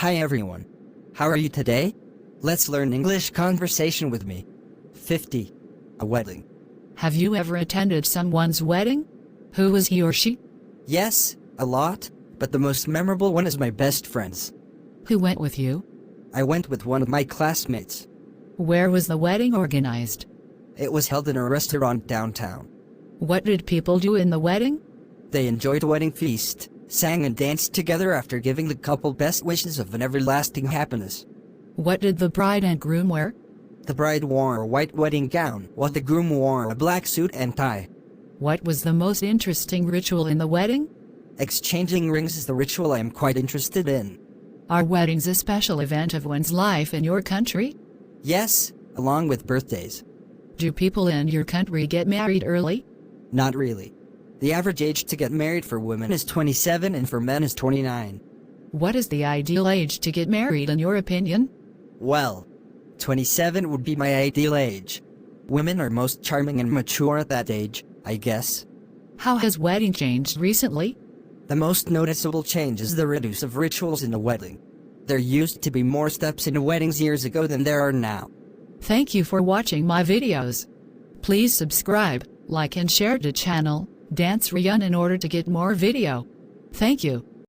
Hi everyone. How are you today? Let's learn English conversation with me. 50. A wedding. Have you ever attended someone's wedding? Who was he or she? Yes, a lot, but the most memorable one is my best friend's. Who went with you? I went with one of my classmates. Where was the wedding organized? It was held in a restaurant downtown. What did people do in the wedding? They enjoyed a wedding feast, sang and danced together after giving the couple best wishes of an everlasting happiness. What did the bride and groom wear? The bride wore a white wedding gown, while the groom wore a black suit and tie. What was the most interesting ritual in the wedding? Exchanging rings is the ritual I am quite interested in. Are weddings a special event of one's life in your country? Yes, along with birthdays. Do people in your country get married early? Not really. The average age to get married for women is 27 and for men is 29. What is the ideal age to get married in your opinion? Well, 27 would be my ideal age. Women are most charming and mature at that age, I guess. How has wedding changed recently? The most noticeable change is the reduce of rituals in a wedding. There used to be more steps in weddings years ago than there are now. Thank you for watching my videos. Please subscribe, like and share the channel, Sreyoun in order to get more video. Thank you.